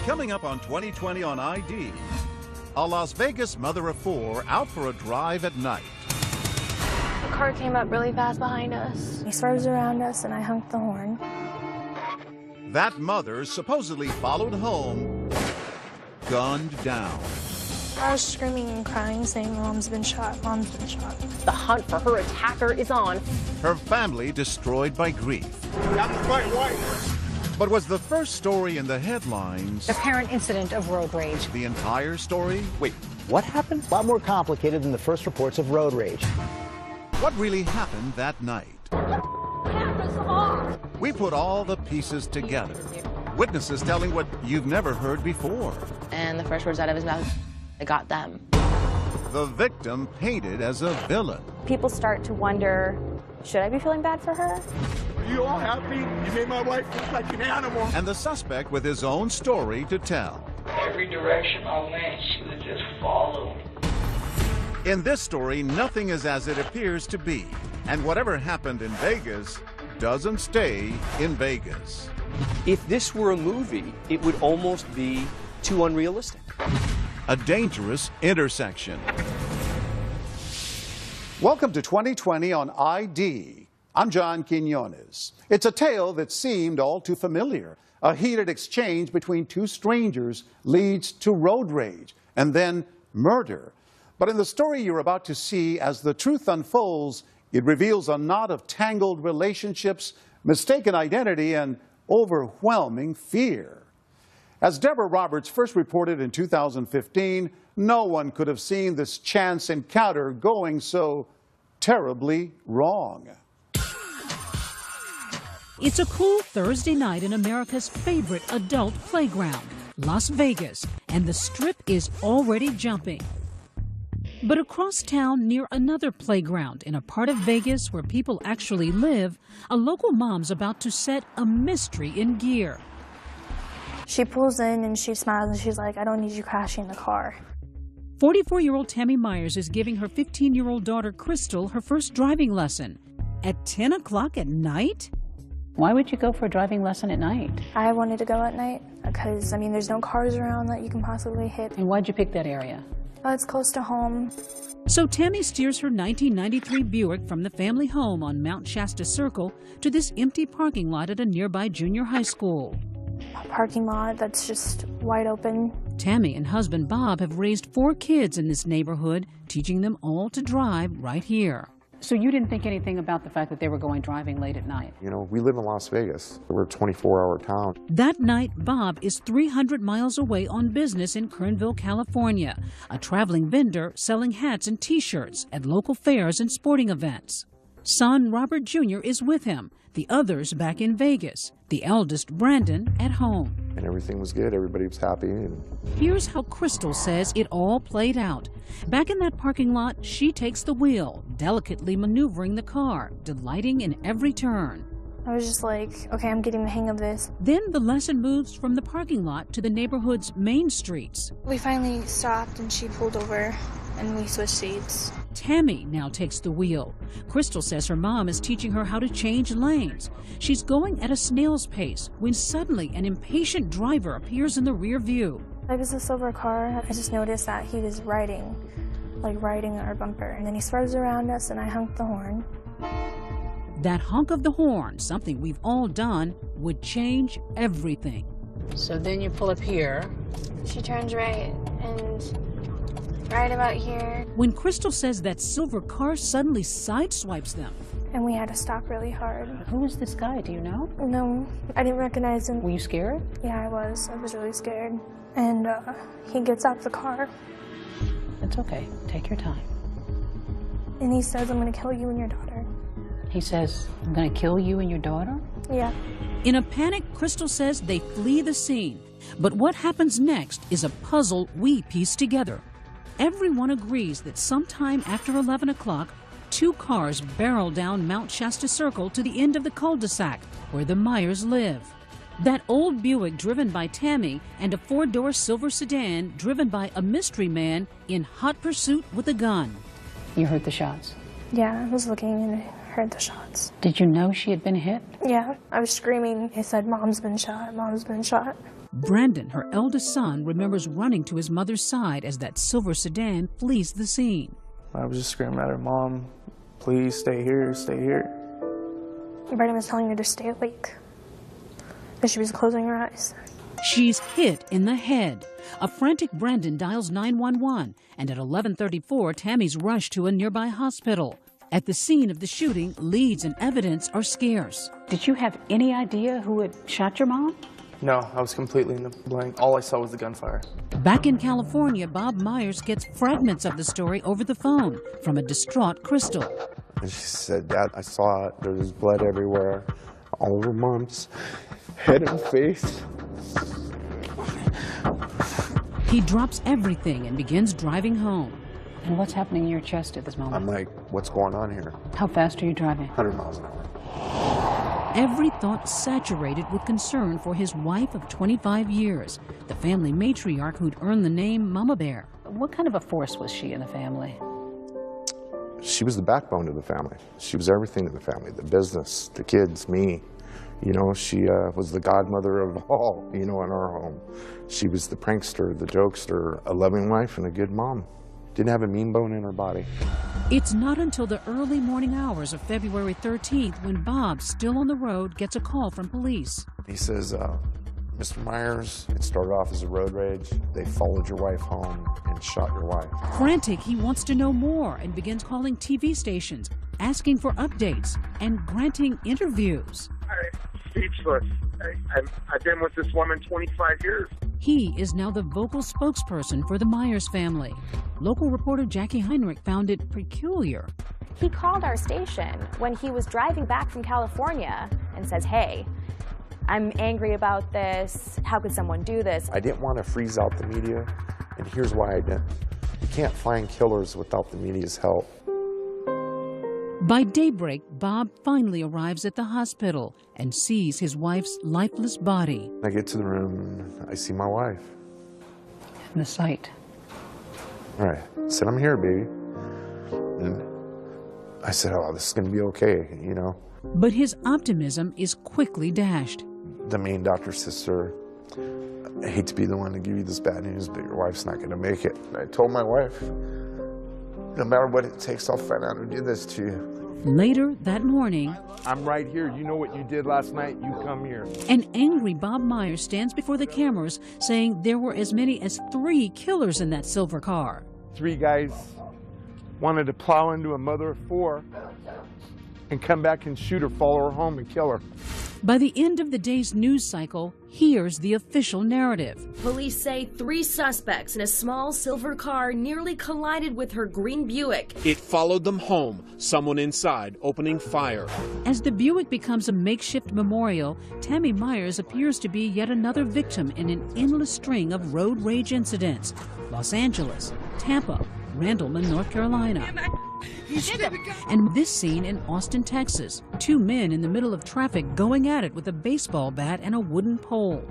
Coming up on 2020 on ID, a Las Vegas mother of four out for a drive at night. The car came up really fast behind us. He swerves around us and I honked the horn. That mother supposedly followed home, gunned down. I was screaming and crying, saying, Mom's been shot, Mom's been shot. The hunt for her attacker is on. Her family destroyed by grief. That was bright white. But was the first story in the headlines The apparent incident of road rage. the entire story? Wait, what happened? A lot more complicated than the first reports of road rage. What really happened that night? We put all the pieces together. Witnesses telling what you've never heard before. And the first words out of his mouth, I got them. The victim painted as a villain. People start to wonder, should I be feeling bad for her? Are you all happy? You made my wife look like an animal. And the suspect with his own story to tell. Every direction I went, she would just follow. In this story, nothing is as it appears to be. And whatever happened in Vegas doesn't stay in Vegas. If this were a movie, it would almost be too unrealistic. A dangerous intersection. Welcome to 2020 on ID. I'm John Quinones. It's a tale that seemed all too familiar. A heated exchange between two strangers leads to road rage and then murder. But in the story you're about to see, as the truth unfolds, it reveals a knot of tangled relationships, mistaken identity, and overwhelming fear. As Deborah Roberts first reported in 2015, no one could have seen this chance encounter going so terribly wrong. It's a cool Thursday night in America's favorite adult playground, Las Vegas, and the Strip is already jumping. But across town, near another playground in a part of Vegas where people actually live, a local mom's about to set a mystery in gear. She pulls in and she smiles and she's like, I don't need you crashing the car. 44-year-old Tammy Myers is giving her 15-year-old daughter, Crystal, her first driving lesson. At 10 o'clock at night? Why would you go for a driving lesson at night? I wanted to go at night because, there's no cars around that you can possibly hit. And why'd you pick that area? It's close to home. So Tammy steers her 1993 Buick from the family home on Mount Shasta Circle to this empty parking lot at a nearby junior high school. A parking lot that's just wide open. Tammy and husband Bob have raised 4 kids in this neighborhood, teaching them all to drive right here. So you didn't think anything about the fact that they were going driving late at night? You know, we live in Las Vegas. We're a 24-hour town. That night, Bob is 300 miles away on business in Kernville, California, a traveling vendor selling hats and T-shirts at local fairs and sporting events. Son Robert Jr. is with him, the others back in Vegas, the eldest, Brandon, at home. And everything was good. Everybody was happy. And Here's how Crystal says it all played out. Back in that parking lot, she takes the wheel, delicately maneuvering the car, delighting in every turn. I was just like, okay, I'm getting the hang of this. Then the lesson moves from the parking lot to the neighborhood's main streets. We finally stopped and she pulled over and we switched seats. Tammy now takes the wheel. Crystal says her mom is teaching her how to change lanes. She's going at a snail's pace when suddenly an impatient driver appears in the rear view. It was a silver car. I just noticed that he was riding our bumper. And then he swerves around us and I honked the horn. That honk of the horn, something we've all done, would change everything. So then you pull up here. She turns right and right about here. When Crystal says that silver car suddenly sideswipes them. And we had to stop really hard. Who is this guy? Do you know? No, I didn't recognize him. Were you scared? Yeah, I was. I was really scared. And he gets out the car. It's okay. Take your time. And he says, I'm going to kill you and your daughter. He says, I'm going to kill you and your daughter? Yeah. In a panic, Crystal says they flee the scene. But what happens next is a puzzle we piece together. Everyone agrees that sometime after 11 o'clock, 2 cars barrel down Mount Shasta Circle to the end of the cul-de-sac where the Myers live. That old Buick driven by Tammy and a 4-door silver sedan driven by a mystery man in hot pursuit with a gun. You heard the shots? Yeah, I was looking and heard the shots. Did you know she had been hit? Yeah, I was screaming. He said, "Mom's been shot, Mom's been shot." Brandon, her eldest son, remembers running to his mother's side as that silver sedan flees the scene. I was just screaming at her, "Mom, please stay here, stay here." Brandon was telling her to stay awake, but she was closing her eyes. She's hit in the head. A frantic Brandon dials 911, and at 11:34, Tammy's rushed to a nearby hospital. At the scene of the shooting, leads and evidence are scarce. Did you have any idea who had shot your mom? No, I was completely in the blank. All I saw was the gunfire. Back in California, Bob Myers gets fragments of the story over the phone from a distraught Crystal. And she said, "Dad, I saw it. There was blood everywhere, all over Mom's head and face." He drops everything and begins driving home. And what's happening in your chest at this moment? I'm like, what's going on here? How fast are you driving? 100 miles an hour. Every thought saturated with concern for his wife of 25 years, the family matriarch who'd earned the name Mama Bear. What kind of a force was she in the family? She was the backbone of the family. She was everything to the family, the business, the kids, me. You know, she was the godmother of all, you know, in our home. She was the prankster, the jokester, a loving wife and a good mom. Didn't have a mean bone in her body. It's not until the early morning hours of February 13th when Bob, still on the road, gets a call from police. He says, "Mr. Myers, it started off as a road rage. They followed your wife home and shot your wife." Frantic, he wants to know more and begins calling TV stations, asking for updates and granting interviews. I'm speechless. I've been with this woman 25 years. He is now the vocal spokesperson for the Myers family. Local reporter Jackie Heinrich found it peculiar. He called our station when he was driving back from California and says, "Hey, I'm angry about this. How could someone do this?" I didn't want to freeze out the media, and here's why I didn't. You can't find killers without the media's help. By daybreak, Bob finally arrives at the hospital and sees his wife's lifeless body. I get to the room and I see my wife. And the sight. All right, I said, "I'm here, baby." And I said, "Oh, this is gonna be okay, you know." But his optimism is quickly dashed. The main doctor sister, "I hate to be the one to give you this bad news, but your wife's not gonna make it." And I told my wife, "No matter what it takes, I'll find out who did this to you." Later that morning, I'm right here. You know what you did last night? You come here. an angry Bob Myers stands before the cameras saying there were as many as 3 killers in that silver car. 3 guys wanted to plow into a mother of 4 and come back and shoot her, follow her home, and kill her. By the end of the day's news cycle, here's the official narrative. Police say 3 suspects in a small silver car nearly collided with her green Buick. It followed them home, someone inside opening fire. As the Buick becomes a makeshift memorial, Tammy Myers appears to be yet another victim in an endless string of road rage incidents. Los Angeles, Tampa, Randleman, North Carolina. And this scene in Austin, Texas. 2 men in the middle of traffic going at it with a baseball bat and a wooden pole.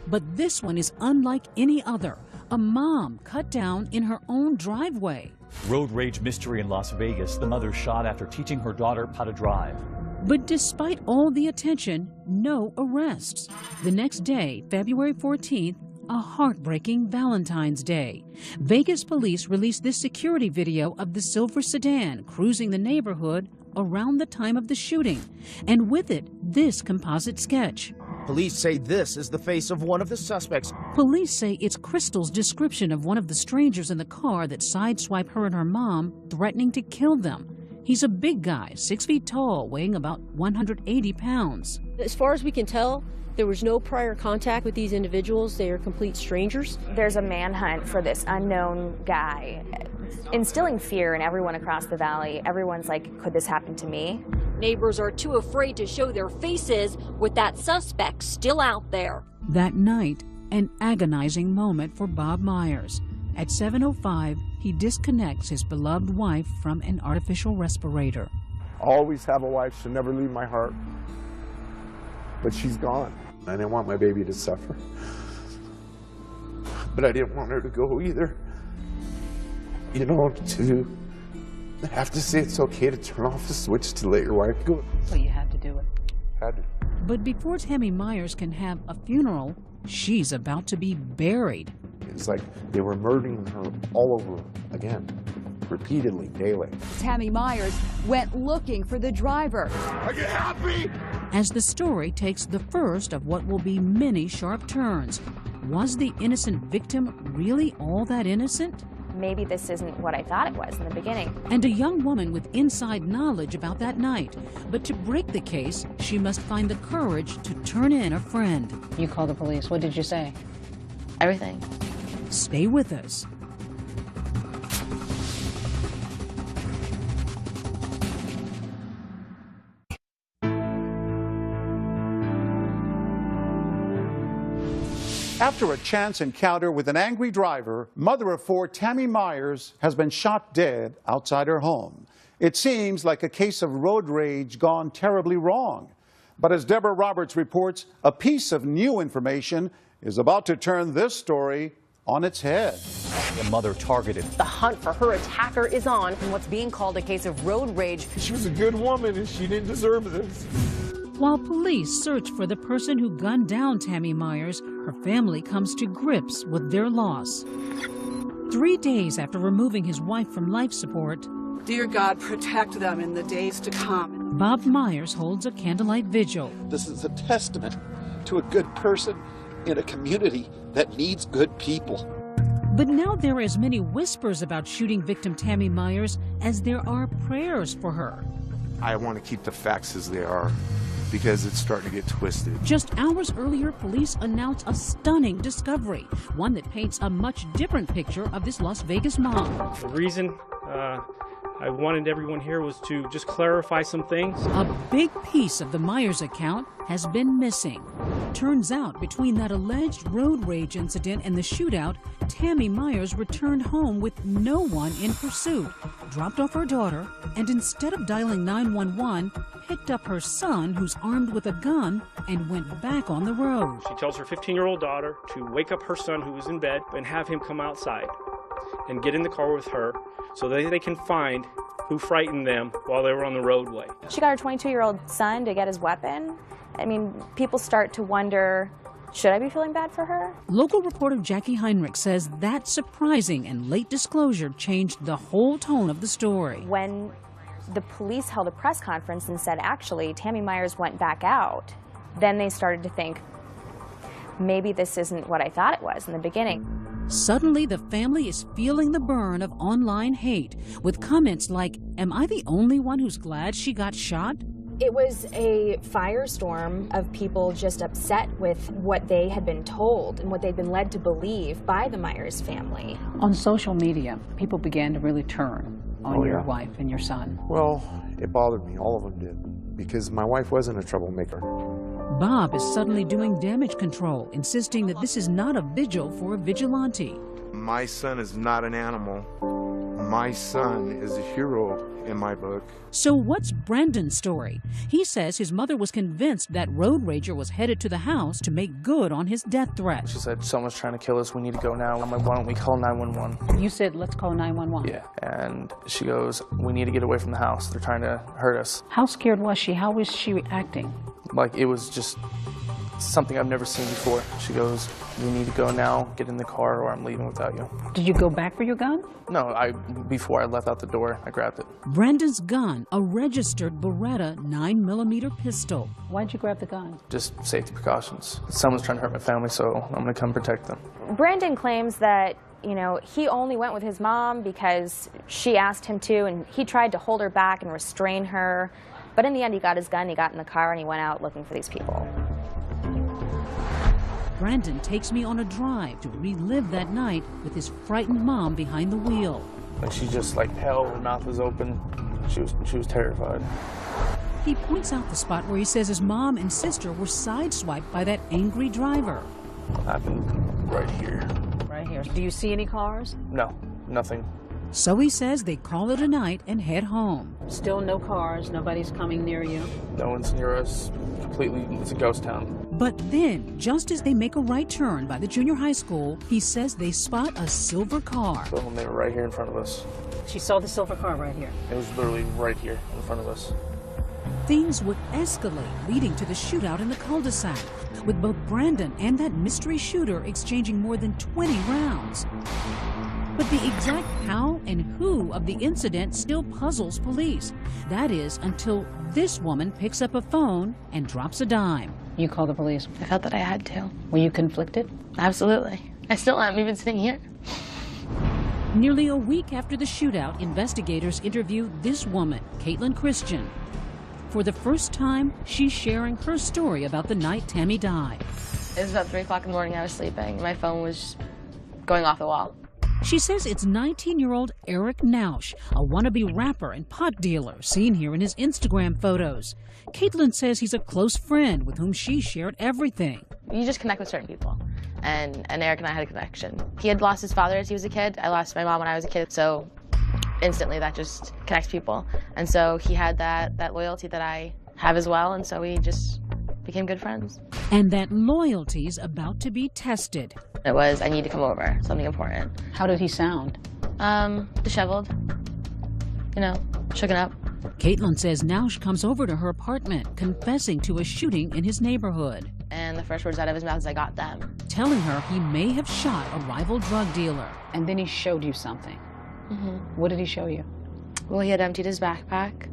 But this one is unlike any other. A mom cut down in her own driveway. Road rage mystery in Las Vegas. The mother shot after teaching her daughter how to drive. But despite all the attention, no arrests. The next day, February 14th, a heartbreaking Valentine's Day. Vegas police released this security video of the silver sedan cruising the neighborhood around the time of the shooting, and with it, this composite sketch. Police say this is the face of one of the suspects. Police say it's Crystal's description of one of the strangers in the car that sideswiped her and her mom, threatening to kill them. He's a big guy, 6 feet tall, weighing about 180 pounds. As far as we can tell, there was no prior contact with these individuals. They are complete strangers. There's a manhunt for this unknown guy, instilling fear in everyone across the valley. Everyone's like, could this happen to me? Neighbors are too afraid to show their faces with that suspect still out there. That night, an agonizing moment for Bob Myers. At 7:05, he disconnects his beloved wife from an artificial respirator. I'll always have a wife. She'll never leave my heart. But she's gone. I didn't want my baby to suffer. But I didn't want her to go either. You know, to have to say it's okay to turn off the switch to let your wife go. So you had to do it. Had to. But before Tammy Myers can have a funeral, she's about to be buried. It's like they were murdering her all over again, repeatedly, daily. Tammy Myers went looking for the driver. Are you happy? As the story takes the first of what will be many sharp turns, was the innocent victim really all that innocent? Maybe this isn't what I thought it was in the beginning. And a young woman with inside knowledge about that night. But to break the case, she must find the courage to turn in a friend. You called the police. What did you say? Everything. Stay with us. After a chance encounter with an angry driver, mother of four Tammy Myers has been shot dead outside her home. It seems like a case of road rage gone terribly wrong. But as Deborah Roberts reports, a piece of new information is about to turn this story on its head. A mother targeted. The hunt for her attacker is on in what's being called a case of road rage. She was a good woman and she didn't deserve this. While police search for the person who gunned down Tammy Myers, her family comes to grips with their loss. 3 days after removing his wife from life support, dear God, protect them in the days to come. Bob Myers holds a candlelight vigil. This is a testament to a good person in a community that needs good people. But now there are as many whispers about shooting victim Tammy Myers as there are prayers for her. I want to keep the facts as they are, because it's starting to get twisted. Just hours earlier, police announced a stunning discovery, one that paints a much different picture of this Las Vegas mom. The reason I wanted everyone here was to just clarify some things. A big piece of the Myers account has been missing. Turns out, between that alleged road rage incident and the shootout, Tammy Myers returned home with no one in pursuit, dropped off her daughter, and instead of dialing 911, picked up her son, who's armed with a gun, and went back on the road. She tells her 15-year-old daughter to wake up her son, who was in bed, and have him come outside and get in the car with her so that they can find who frightened them while they were on the roadway. She got her 22-year-old son to get his weapon. I mean, people start to wonder, should I be feeling bad for her? Local reporter Jackie Heinrich says that surprising and late disclosure changed the whole tone of the story. When the police held a press conference and said, actually, Tammy Myers went back out, then they started to think, maybe this isn't what I thought it was in the beginning. Suddenly, the family is feeling the burn of online hate, with comments like, "Am I the only one who's glad she got shot?" It was a firestorm of people just upset with what they had been told and what they'd been led to believe by the Myers family. On social media, people began to really turn on your wife and your son. Well, it bothered me. All of them did. Because my wife wasn't a troublemaker. Bob is suddenly doing damage control, insisting that this is not a vigil for a vigilante. My son is not an animal. My son is a hero in my book. So what's Brandon's story? He says his mother was convinced that road rager was headed to the house to make good on his death threat. She said, someone's trying to kill us, we need to go now. I'm like, why don't we call 911? You said, let's call 911. Yeah, and she goes, we need to get away from the house. They're trying to hurt us. How scared was she? How was she acting? Like, it was just something I've never seen before. She goes, we need to go now, get in the car, or I'm leaving without you. Did you go back for your gun? No, before I left out the door, I grabbed it. Brandon's gun, a registered Beretta 9mm pistol. Why'd you grab the gun? Just safety precautions. Someone's trying to hurt my family, so I'm gonna come protect them. Brandon claims that, you know, he only went with his mom because she asked him to, and he tried to hold her back and restrain her. But in the end, he got his gun, he got in the car, and he went out looking for these people. Brandon takes me on a drive to relive that night with his frightened mom behind the wheel. Like, she just, like, hell, her mouth was open. She was terrified. He points out the spot where he says his mom and sister were sideswiped by that angry driver. Happened right here. Right here. Do you see any cars? No, nothing. So he says they call it a night and head home. Still no cars, nobody's coming near you. No one's near us. Completely, it's a ghost town. But then, just as they make a right turn by the junior high school, he says they spot a silver car. So they were right here in front of us. She saw the silver car right here. It was literally right here in front of us. Things would escalate, leading to the shootout in the cul-de-sac, with both Brandon and that mystery shooter exchanging more than 20 rounds. But the exact how and who of the incident still puzzles police. That is, until this woman picks up a phone and drops a dime. You called the police? I felt that I had to. Were you conflicted? Absolutely. I still am, even sitting here. Nearly a week after the shootout, investigators interview this woman, Caitlin Christian. For the first time, she's sharing her story about the night Tammy died. It was about 3 o'clock in the morning. I was sleeping. My phone was going off the wall. She says it's 19-year-old Eric Nausch, a wannabe rapper and pot dealer seen here in his Instagram photos. Caitlin says he's a close friend with whom she shared everything. You just connect with certain people, and Eric and I had a connection. He had lost his father as he was a kid. I lost my mom when I was a kid, so instantly that just connects people. And so he had that loyalty that I have as well, and so we just became good friends. And that loyalty's about to be tested. It was, I need to come over, something important. How did he sound? Disheveled, shooken up. Caitlin says Nausch comes over to her apartment, confessing to a shooting in his neighborhood. And the first words out of his mouth is, "I got them." Telling her he may have shot a rival drug dealer. And then he showed you something. Mm-hmm. What did he show you? Well, he had emptied his backpack.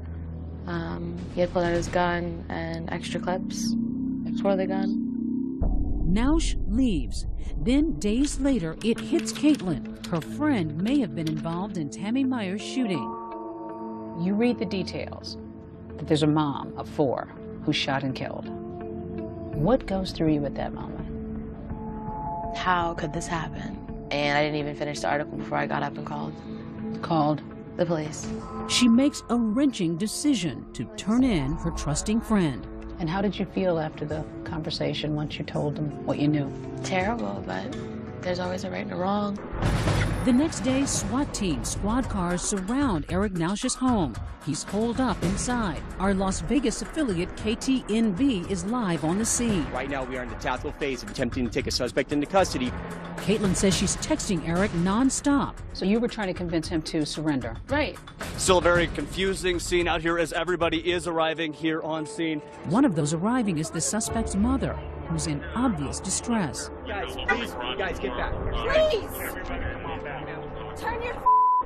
He had pulled out his gun and extra clips for the gun. Nausch leaves. Then, days later, it hits Caitlin. Her friend may have been involved in Tammy Myers' shooting. You read the details, that there's a mom of 4 who's shot and killed. What goes through you at that moment? How could this happen? And I didn't even finish the article before I got up and called. Called? The police. She makes a wrenching decision to turn in her trusting friend. And how did you feel after the conversation once you told them what you knew? Terrible, but there's always a right and a wrong. The next day, SWAT team squad cars surround Eric Nausch's home. He's holed up inside. Our Las Vegas affiliate KTNV is live on the scene. Right now we are in the tactical phase of attempting to take a suspect into custody. Caitlin says she's texting Eric nonstop. So you were trying to convince him to surrender? Right. Still a very confusing scene out here as everybody is arriving here on scene. One of those arriving is the suspect's mother, who's in obvious distress. Guys, please, guys, get back. Please! Turn your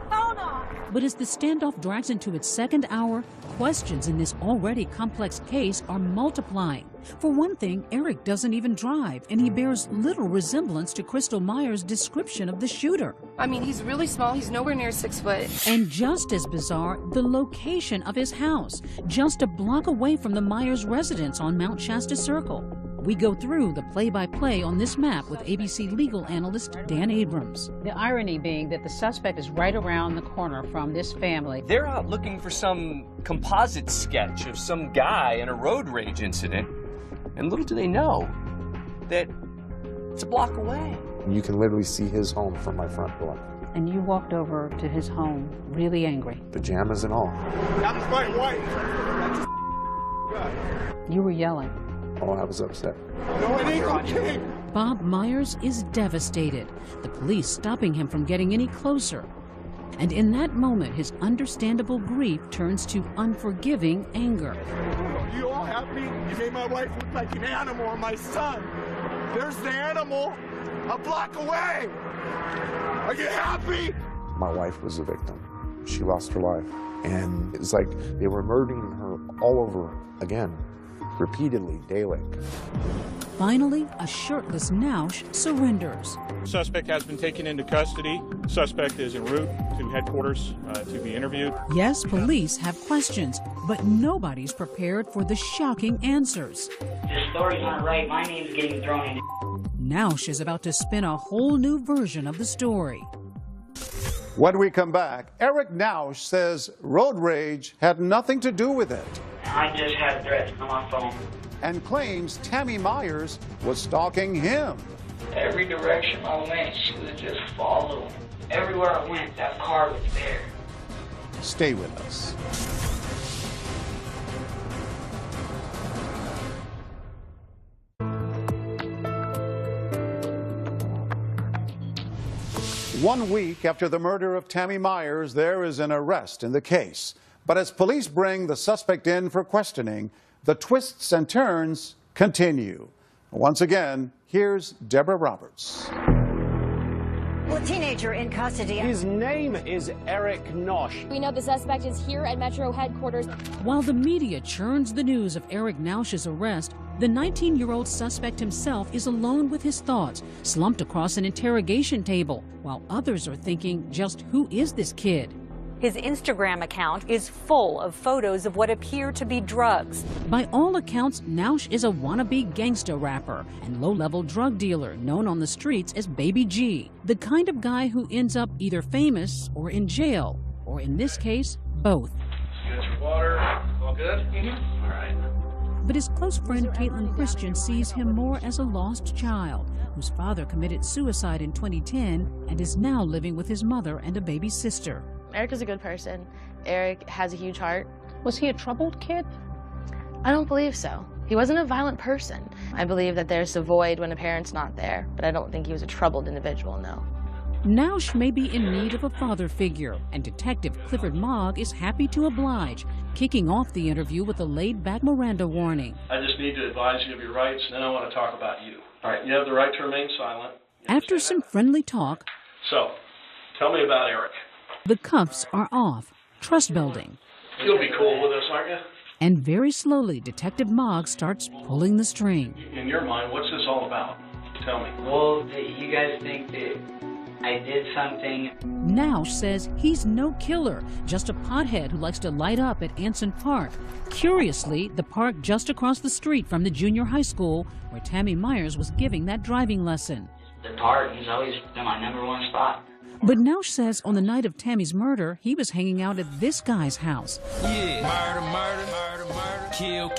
phone off! But as the standoff drags into its second hour, questions in this already complex case are multiplying. For one thing, Eric doesn't even drive, and he bears little resemblance to Crystal Myers' description of the shooter. I mean, he's really small. He's nowhere near 6 foot. And just as bizarre, the location of his house, just a block away from the Myers residence on Mount Shasta Circle. We go through the play-by-play on this map with ABC legal analyst Dan Abrams. The irony being that the suspect is right around the corner from this family. They're out looking for some composite sketch of some guy in a road rage incident. And little do they know that it's a block away. You can literally see his home from my front door. And you walked over to his home really angry. Pajamas and all. I'm white. You were yelling. Oh, I was upset. No, it ain't okay. Bob Myers is devastated, the police stopping him from getting any closer. And in that moment, his understandable grief turns to unforgiving anger. You all happy? You made my wife look like an animal and my son. There's the animal a block away. Are you happy? My wife was a victim. She lost her life. And it's like they were murdering her all over again, repeatedly, daily. Finally, a shirtless Nausch surrenders. Suspect has been taken into custody. Suspect is en route to headquarters to be interviewed. Yes, police have questions, but nobody's prepared for the shocking answers. This story's not right. My name's getting thrown in. Nausch is about to spin a whole new version of the story. When we come back, Eric Nausch says road rage had nothing to do with it. I just had threats on my phone. And claims Tammy Myers was stalking him. Every direction I went, she would just follow. Everywhere I went, that car was there. Stay with us. 1 week after the murder of Tammy Myers, there is an arrest in the case. But as police bring the suspect in for questioning, the twists and turns continue. Once again, here's Deborah Roberts. Well, a teenager in custody. His name is Eric Nausch. We know the suspect is here at Metro headquarters. While the media churns the news of Eric Nausch's arrest, the 19-year-old suspect himself is alone with his thoughts, slumped across an interrogation table, while others are thinking, just who is this kid? His Instagram account is full of photos of what appear to be drugs. By all accounts, Nausch is a wannabe gangsta rapper and low-level drug dealer known on the streets as Baby G, the kind of guy who ends up either famous or in jail, or in this case, both. You got your water? All good? All right. But his close friend Caitlin Christian sees him more as a lost child whose father committed suicide in 2010 and is now living with his mother and a baby sister. Eric is a good person. Eric has a huge heart. Was he a troubled kid? I don't believe so. He wasn't a violent person. I believe that there's a void when a parent's not there, but I don't think he was a troubled individual, no. Nausch may be in need of a father figure, and Detective Clifford Mogg is happy to oblige, kicking off the interview with a laid-back Miranda warning. I just need to advise you of your rights, and then I want to talk about you. All right, you have the right to remain silent. After some friendly talk, So, tell me about Eric. the cuffs are off, trust building. You'll be cool with us, aren't you? And very slowly, Detective Mogg starts pulling the string. In your mind, what's this all about? Tell me. Well, you guys think that I did something? Nausch says he's no killer, just a pothead who likes to light up at Anson Park. Curiously, the park just across the street from the junior high school where Tammy Myers was giving that driving lesson. The park has always been my #1 spot. But Nausch says on the night of Tammy's murder, he was hanging out at this guy's house, Yeah. Murder, kill.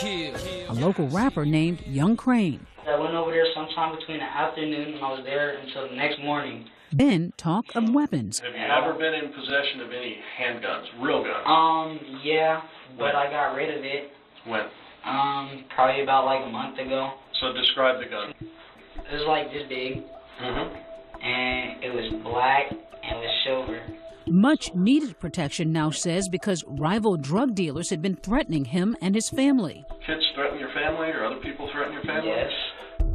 a local rapper named Young Crane. I went over there sometime between the afternoon and I was there until the next morning. Then talk of weapons. Have you ever been in possession of any handguns, real guns? Yeah, but I got rid of it. When? Probably about like a month ago. So describe the gun. It was like this big, and it was black and it was silver. Much needed protection, Nausch says, because rival drug dealers had been threatening him and his family. Kids threaten your family or other people threaten your family? Yes.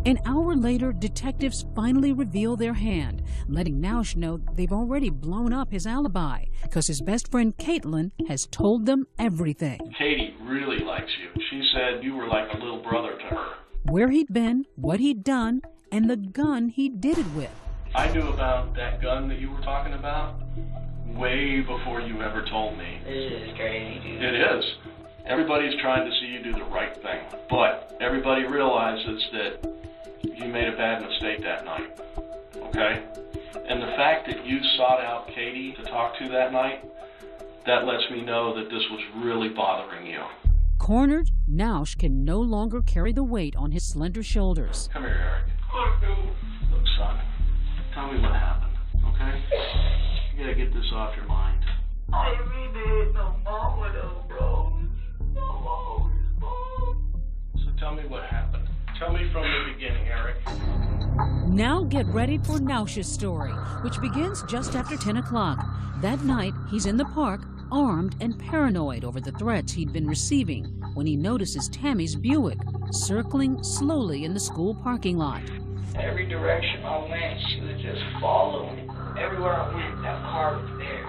An hour later, detectives finally reveal their hand, letting Nausch know they've already blown up his alibi, because his best friend Caitlin has told them everything. Katie really likes you. She said you were like a little brother to her. Where he'd been, what he'd done, and the gun he did it with. I knew about that gun that you were talking about way before you ever told me. This is crazy, dude. It is. Everybody's trying to see you do the right thing, but everybody realizes that you made a bad mistake that night, okay? And the fact that you sought out Katie to talk to that night, that lets me know that this was really bothering you. Cornered, Nausch can no longer carry the weight on his slender shoulders. Come here, Eric. Look, son, tell me what happened, okay? You gotta get this off your mind. I really did no more with them, bro. So tell me what happened. Tell me from the beginning, Eric. Now get ready for Nausch's story, which begins just after 10 o'clock. That night, he's in the park, armed and paranoid over the threats he'd been receiving, when he notices Tammy's Buick circling slowly in the school parking lot. Every direction I went, she was just following. Everywhere I went, that car was there.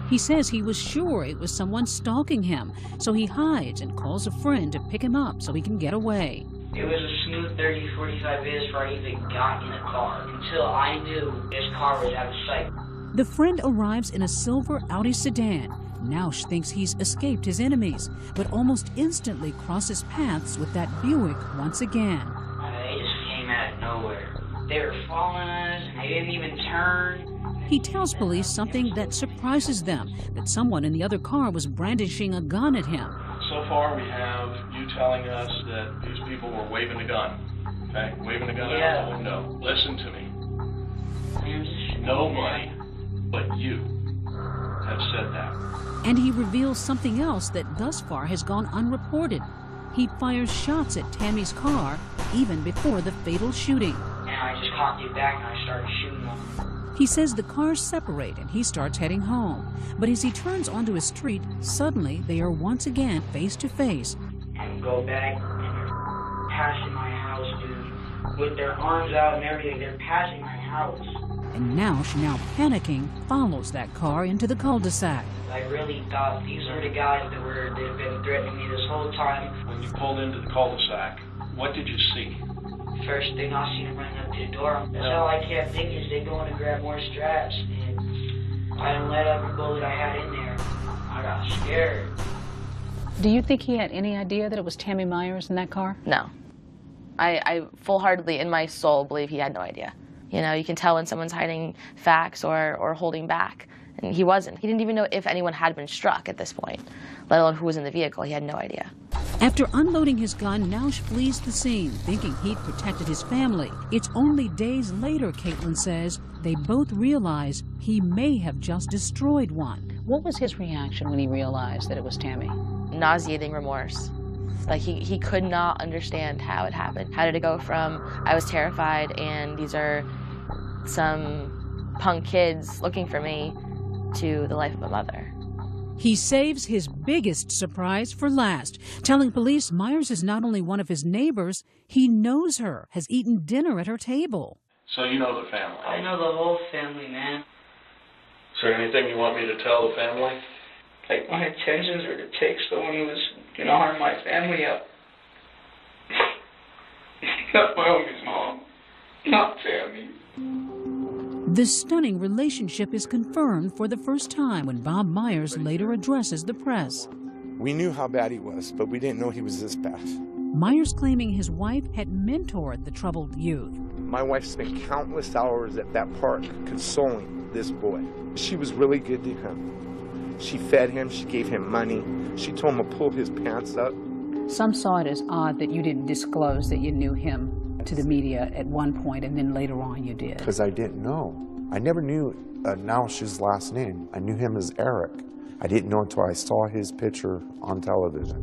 He says he was sure it was someone stalking him, so he hides and calls a friend to pick him up so he can get away. It was a smooth 30-45 minutes before I even got in the car, until I knew this car was out of sight. The friend arrives in a silver Audi sedan. Nausch thinks he's escaped his enemies, but almost instantly crosses paths with that Buick once again. They just came out of nowhere. They were following us, and they didn't even turn. He tells police something that surprises them, that someone in the other car was brandishing a gun at him. So far, we have you telling us that these people were waving a gun, okay? Waving a gun out the window. Listen to me. Nobody but you have said that. And he reveals something else that thus far has gone unreported. He fires shots at Tammy's car even before the fatal shooting. And I just cocked it back and I started shooting them. He says the cars separate and he starts heading home. But as he turns onto his street, suddenly they are once again face to face. I go back and they're passing my house, dude. With their arms out and everything, they're passing my house. And Nausch, now panicking, follows that car into the cul-de-sac. I really thought these are the guys that have been threatening me this whole time. When you pulled into the cul-de-sac, what did you see? First thing I seen them running up to the door. That's all I kept thinking is they going to grab more straps. And I didn't let every bullet I had in there. I got scared. Do you think he had any idea that it was Tammy Myers in that car? No. I full-heartedly, in my soul, believe he had no idea. You know, you can tell when someone's hiding facts or holding back. And he wasn't. He didn't even know if anyone had been struck at this point, let alone who was in the vehicle. He had no idea. After unloading his gun, Nausch flees the scene, thinking he'd protected his family. It's only days later, Caitlin says, they both realize he may have just destroyed one. What was his reaction when he realized that it was Tammy? Nauseating remorse. Like, he could not understand how it happened. How did it go from, I was terrified and these are some punk kids looking for me, to the life of a mother. He saves his biggest surprise for last, telling police Myers is not only one of his neighbors, he knows her, has eaten dinner at her table. So you know the family? I know the whole family, man. Is there anything you want me to tell the family? Like, my intentions were to take someone who was going to harm my family up. Not my homie's mom. Not Tammy. The stunning relationship is confirmed for the first time when Bob Myers later addresses the press. We knew how bad he was, but we didn't know he was this bad. Myers claiming his wife had mentored the troubled youth. My wife spent countless hours at that park consoling this boy. She was really good to him. She fed him, she gave him money, she told him to pull his pants up. Some saw it as odd that you didn't disclose that you knew him to the media at one point, and then later on you did. Because I didn't know. I never knew Nausch's last name. I knew him as Eric. I didn't know until I saw his picture on television.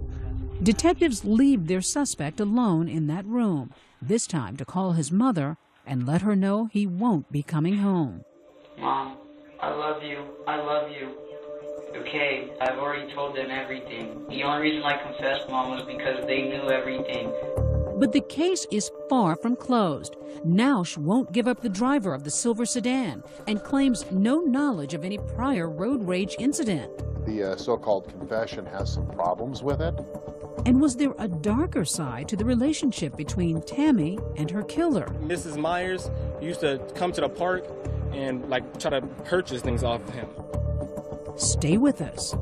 Detectives leave their suspect alone in that room, this time to call his mother and let her know he won't be coming home. Mom, I love you. I love you. Okay, I've already told them everything. The only reason I confessed, Mom, was because they knew everything. But the case is far from closed. Nausch won't give up the driver of the silver sedan and claims no knowledge of any prior road rage incident. The so-called confession has some problems with it. And was there a darker side to the relationship between Tammy and her killer? Mrs. Myers used to come to the park and try to purchase things off of him. Stay with us.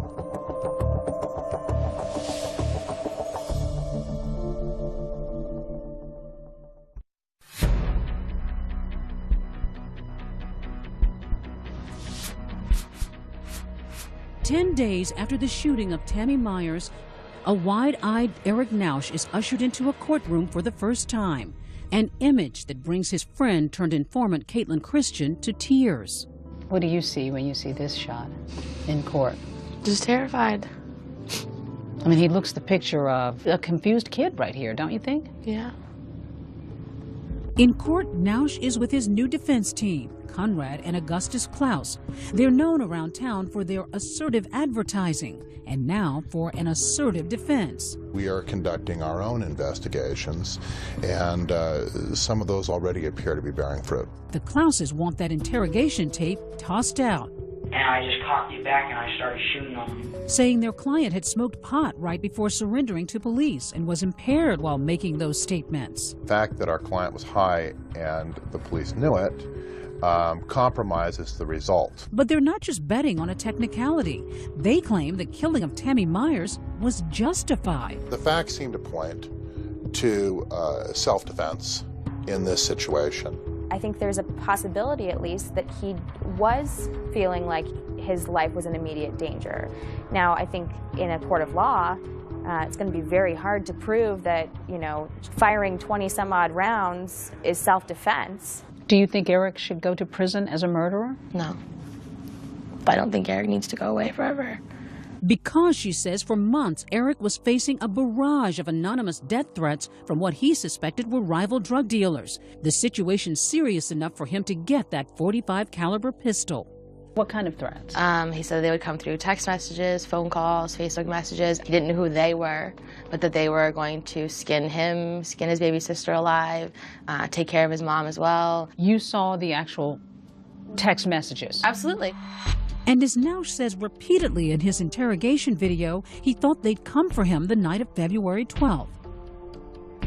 "10 days after the shooting of Tammy Myers, a wide-eyed Eric Nausch is ushered into a courtroom for the first time, an image that brings his friend turned informant Caitlin Christian to tears. What do you see when you see this shot in court? Just terrified. I mean, he looks the picture of a confused kid right here, don't you think? Yeah. In court, Nausch is with his new defense team, Conrad and Augustus Klaus. They're known around town for their assertive advertising, and now for an assertive defense. We are conducting our own investigations, and some of those already appear to be bearing fruit. The Klauses want that interrogation tape tossed out, And I just cocked it back and I started shooting them. saying their client had smoked pot right before surrendering to police and was impaired while making those statements. The fact that our client was high and the police knew it compromises the result. But they're not just betting on a technicality. They claim the killing of Tammy Myers was justified. The facts seem to point to self-defense in this situation. I think there's a possibility, at least, that he was feeling like his life was in immediate danger. Now, I think in a court of law, it's going to be very hard to prove that, firing 20-some-odd rounds is self-defense. Do you think Eric should go to prison as a murderer? No. But I don't think Eric needs to go away forever. Because, she says, for months, Eric was facing a barrage of anonymous death threats from what he suspected were rival drug dealers. The situation serious enough for him to get that .45 caliber pistol. What kind of threats? He said they would come through text messages, phone calls, Facebook messages. He didn't know who they were, but that they were going to skin him, skin his baby sister alive, take care of his mom as well. You saw the actual text messages? Absolutely. And as Nausch says repeatedly in his interrogation video, he thought they'd come for him the night of February 12th.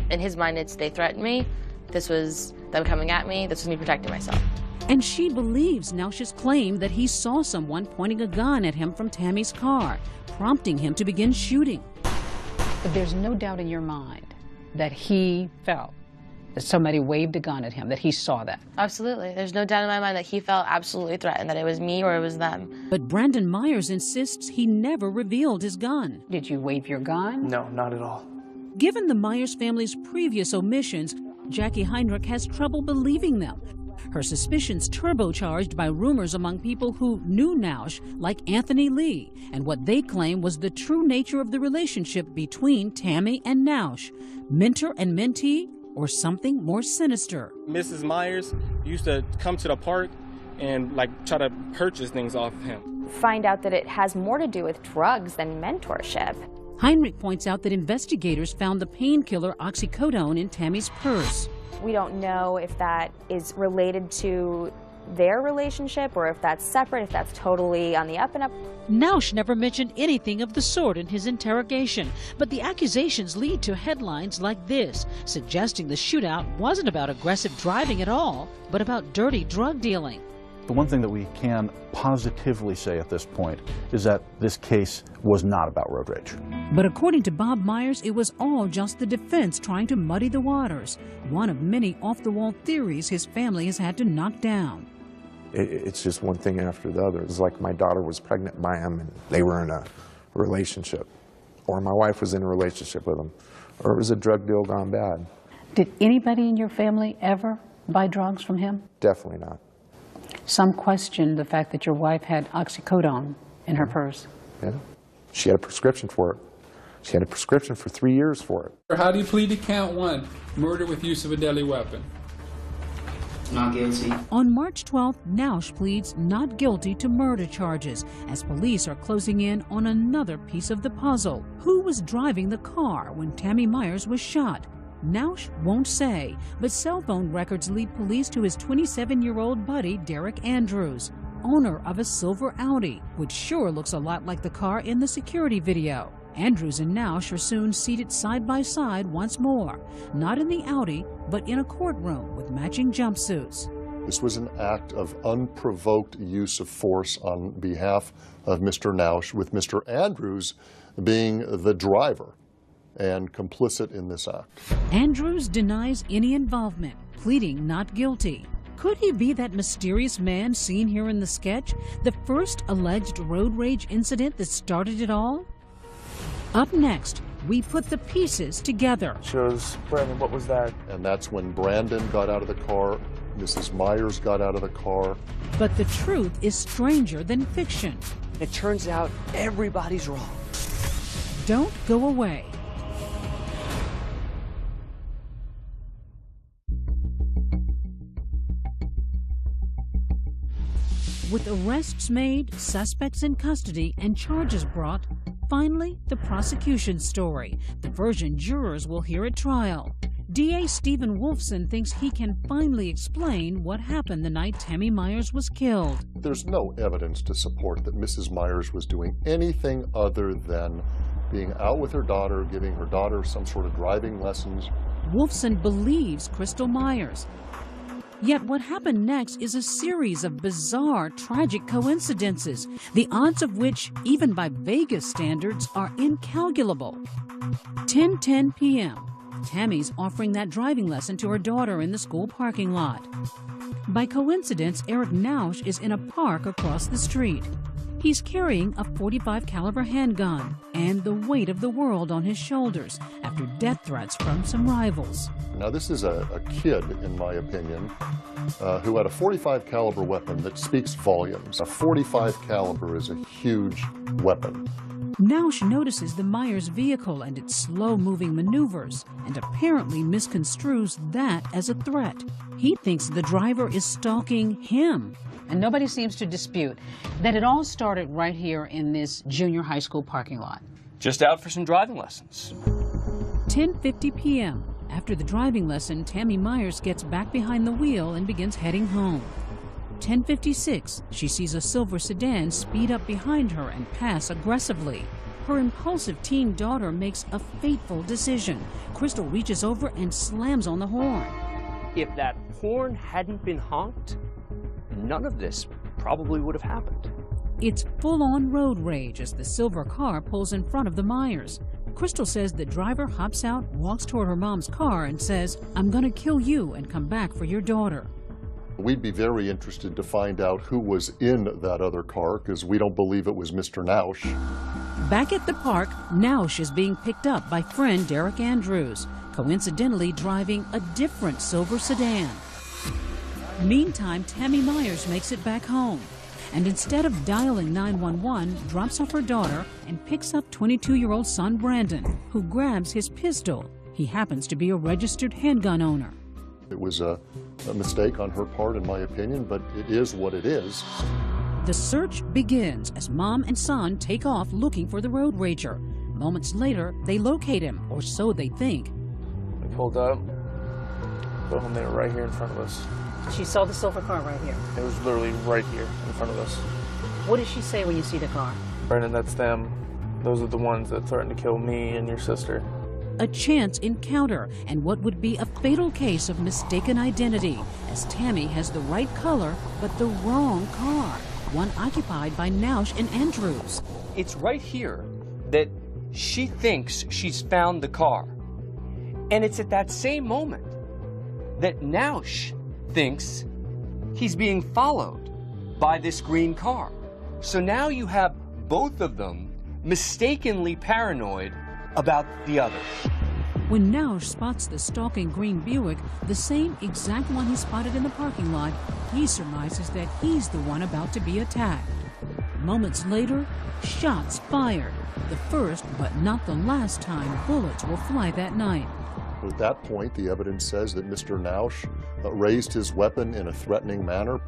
In his mind, it's they threatened me. This was them coming at me. This was me protecting myself. And she believes Nausch's claim that he saw someone pointing a gun at him from Tammy's car, prompting him to begin shooting. But there's no doubt in your mind that he felt that somebody waved a gun at him, that he saw that. Absolutely. There's no doubt in my mind that he felt absolutely threatened, that it was me or it was them. But Brandon Myers insists he never revealed his gun. Did you wave your gun? No, not at all. Given the Myers family's previous omissions, Jackie Heinrich has trouble believing them. Her suspicions turbocharged by rumors among people who knew Nausch, like Anthony Lee, and what they claim was the true nature of the relationship between Tammy and Nausch. Mentor and mentee, or something more sinister. Mrs. Myers used to come to the park and try to purchase things off of him. Find out that it has more to do with drugs than mentorship. Heinrich points out that investigators found the painkiller oxycodone in Tammy's purse. We don't know if that is related to their relationship or if that's separate, if that's totally on the up and up. Nausch never mentioned anything of the sort in his interrogation, but the accusations lead to headlines like this, suggesting the shootout wasn't about aggressive driving at all, but about dirty drug dealing. The one thing that we can positively say at this point is that this case was not about road rage. But according to Bob Myers, it was all just the defense trying to muddy the waters, one of many off-the-wall theories his family has had to knock down. It's just one thing after the other. It's like my daughter was pregnant by him and they were in a relationship, or my wife was in a relationship with him, or it was a drug deal gone bad. Did anybody in your family ever buy drugs from him? Definitely not. Some question the fact that your wife had oxycodone in her purse. Yeah. She had a prescription for it. She had a prescription for 3 years for it. How do you plead to count 1, murder with use of a deadly weapon? Not guilty. On March 12th, Nausch pleads not guilty to murder charges as police are closing in on another piece of the puzzle. Who was driving the car when Tammy Myers was shot? Nausch won't say, but cell phone records lead police to his 27-year-old buddy, Derek Andrews, owner of a silver Audi, which sure looks a lot like the car in the security video. Andrews and Nausch are soon seated side by side once more, not in the Audi, but in a courtroom with matching jumpsuits. This was an act of unprovoked use of force on behalf of Mr. Nausch, with Mr. Andrews being the driver and complicit in this act. Andrews denies any involvement, pleading not guilty. Could he be that mysterious man seen here in the sketch, the first alleged road rage incident that started it all? Up next, we put the pieces together. Shows, Brandon, what was that? And that's when Brandon got out of the car, Mrs. Myers got out of the car. But the truth is stranger than fiction. It turns out everybody's wrong. Don't go away. With arrests made, suspects in custody, and charges brought, finally, the prosecution's story, the version jurors will hear at trial. DA Stephen Wolfson thinks he can finally explain what happened the night Tammy Myers was killed. There's no evidence to support that Mrs. Myers was doing anything other than being out with her daughter, giving her daughter some sort of driving lessons. Wolfson believes Crystal Myers. Yet what happened next is a series of bizarre, tragic coincidences, the odds of which, even by Vegas standards, are incalculable. 10:10 p.m. Tammy's offering that driving lesson to her daughter in the school parking lot. By coincidence, Eric Nausch is in a park across the street. He's carrying a .45 caliber handgun and the weight of the world on his shoulders after death threats from some rivals. Now, this is a kid, in my opinion, who had a .45 caliber weapon that speaks volumes. A .45 caliber is a huge weapon. Nausch notices the Myers vehicle and its slow-moving maneuvers and apparently misconstrues that as a threat. He thinks the driver is stalking him. And nobody seems to dispute that it all started right here in this junior high school parking lot. Just out for some driving lessons. 10:50 p.m. After the driving lesson, Tammy Myers gets back behind the wheel and begins heading home. 10:56, she sees a silver sedan speed up behind her and pass aggressively. Her impulsive teen daughter makes a fateful decision. Crystal reaches over and slams on the horn. If that horn hadn't been honked, none of this probably would have happened. It's full-on road rage as the silver car pulls in front of the Myers. Crystal says the driver hops out, walks toward her mom's car and says, "I'm gonna kill you and come back for your daughter." We'd be very interested to find out who was in that other car, because we don't believe it was Mr. Nausch. Back at the park, Nausch is being picked up by friend Derek Andrews, coincidentally driving a different silver sedan. Meantime, Tammy Myers makes it back home, and instead of dialing 911, drops off her daughter and picks up 22-year-old son Brandon, who grabs his pistol. He happens to be a registered handgun owner. It was a mistake on her part, in my opinion, but it is what it is. The search begins as mom and son take off looking for the road rager. Moments later, they locate him, or so they think. We pulled up, boom, they were right here in front of us. She saw the silver car right here. It was literally right here in front of us. What does she say when you see the car? Brandon, that's them. Those are the ones that threatened to kill me and your sister. A chance encounter and what would be a fatal case of mistaken identity, as Tammy has the right color but the wrong car, one occupied by Nausch and Andrews. It's right here that she thinks she's found the car. And it's at that same moment that Nausch thinks he's being followed by this green car. So now you have both of them mistakenly paranoid about the other. When Nausch spots the stalking green Buick, the same exact one he spotted in the parking lot, he surmises that he's the one about to be attacked. Moments later, shots fired. The first, but not the last time bullets will fly that night. At that point, the evidence says that Mr. Nausch raised his weapon in a threatening manner.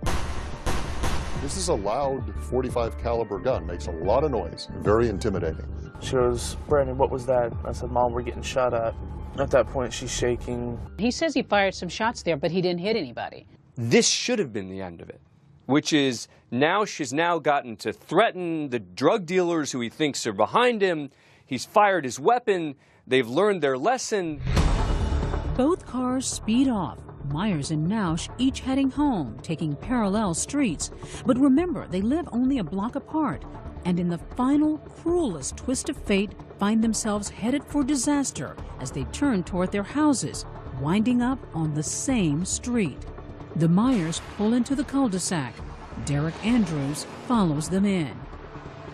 This is a loud .45 caliber gun, makes a lot of noise, very intimidating. She goes, "Brandon, what was that?" I said, "Mom, we're getting shot at." At that point, she's shaking. He says he fired some shots there, but he didn't hit anybody. This should have been the end of it, which is Nausch has now gotten to threaten the drug dealers who he thinks are behind him. He's fired his weapon. They've learned their lesson. Both cars speed off. Myers and Nausch each heading home, taking parallel streets. But remember, they live only a block apart, and in the final, cruelest twist of fate, find themselves headed for disaster as they turn toward their houses, winding up on the same street. The Myers pull into the cul-de-sac. Derek Andrews follows them in.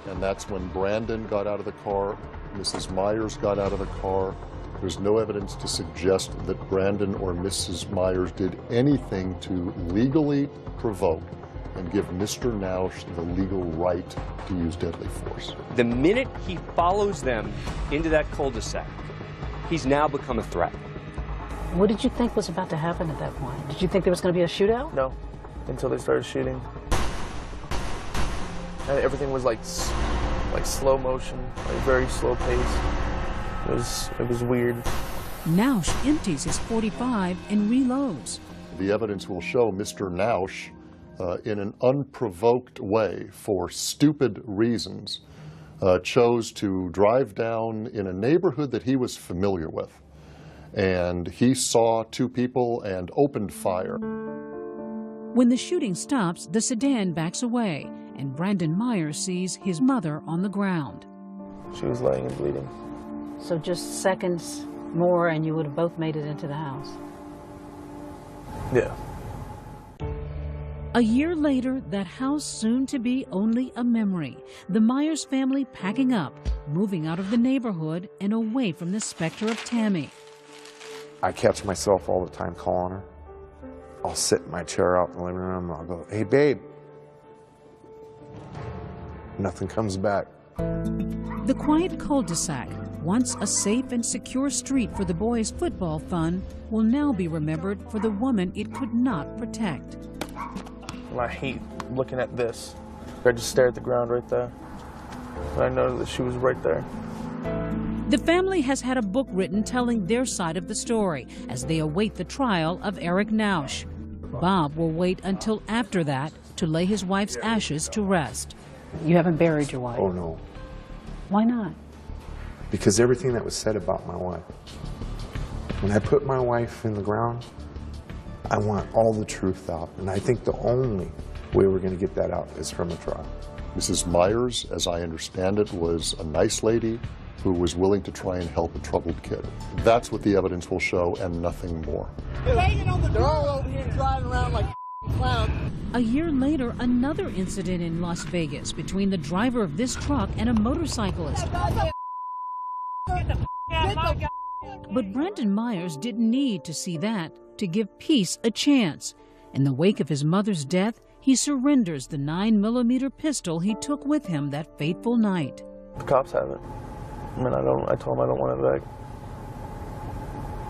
And that's when Brandon got out of the car, Mrs. Myers got out of the car. There's no evidence to suggest that Brandon or Mrs. Myers did anything to legally provoke and give Mr. Nausch the legal right to use deadly force. The minute he follows them into that cul-de-sac, he's now become a threat. What did you think was about to happen at that point? Did you think there was going to be a shootout? No, until they started shooting. And everything was like slow motion, like very slow pace. It was weird. Nausch empties his .45 and reloads. The evidence will show Mr. Nausch, in an unprovoked way, for stupid reasons, chose to drive down in a neighborhood that he was familiar with. And he saw two people and opened fire. When the shooting stops, the sedan backs away, and Brandon Myers sees his mother on the ground. She was laying and bleeding. So just seconds more and you would have both made it into the house. Yeah. A year later, that house soon to be only a memory. The Myers family packing up, moving out of the neighborhood and away from the specter of Tammy. I catch myself all the time calling her. I'll sit in my chair out in the living room and I'll go, "Hey, babe." Nothing comes back. The quiet cul-de-sac, once a safe and secure street for the boys' football fun, will now be remembered for the woman it could not protect. I hate looking at this. I just stare at the ground right there. And I know that she was right there. The family has had a book written telling their side of the story as they await the trial of Eric Nausch. Bob will wait until after that to lay his wife's ashes to rest. You haven't buried your wife? Oh, no. Why not? Because everything that was said about my wife. When I put my wife in the ground, I want all the truth out. And I think the only way we're going to get that out is from a trial. Mrs. Myers, as I understand it, was a nice lady who was willing to try and help a troubled kid. That's what the evidence will show and nothing more. They're all over here driving around like clowns. A year later, another incident in Las Vegas between the driver of this truck and a motorcyclist. But Brandon Myers didn't need to see that to give peace a chance. In the wake of his mother's death, he surrenders the 9mm pistol he took with him that fateful night. The cops have it. I mean, I told them I don't want it back.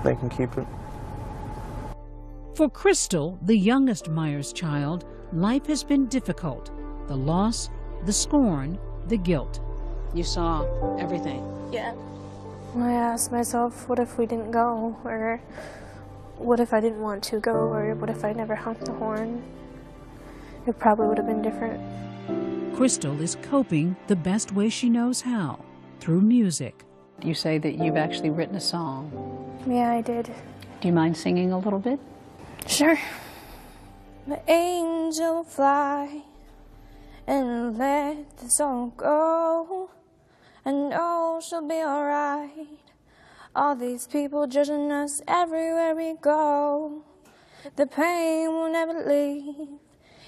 They can keep it. For Crystal, the youngest Myers child, life has been difficult. The loss, the scorn, the guilt. You saw everything. Yeah. I asked myself, what if we didn't go? Or what if I didn't want to go? Or what if I never honked the horn? It probably would have been different. Crystal is coping the best way she knows how, through music. You say that you've actually written a song. Yeah, I did. Do you mind singing a little bit? Sure. The angel will fly and let the soul go. I know she'll be alright. All these people judging us everywhere we go. The pain will never leave.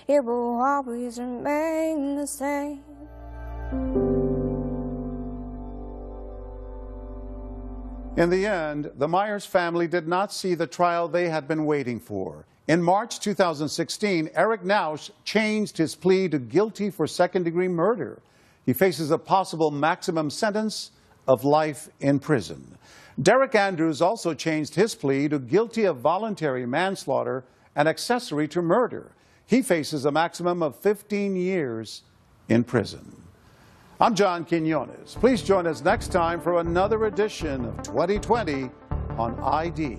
It will always remain the same. In the end, the Myers family did not see the trial they had been waiting for. In March 2016, Eric Nausch changed his plea to guilty for second-degree murder. He faces a possible maximum sentence of life in prison. Derek Andrews also changed his plea to guilty of voluntary manslaughter and accessory to murder. He faces a maximum of 15 years in prison. I'm John Quinones. Please join us next time for another edition of 2020 on ID.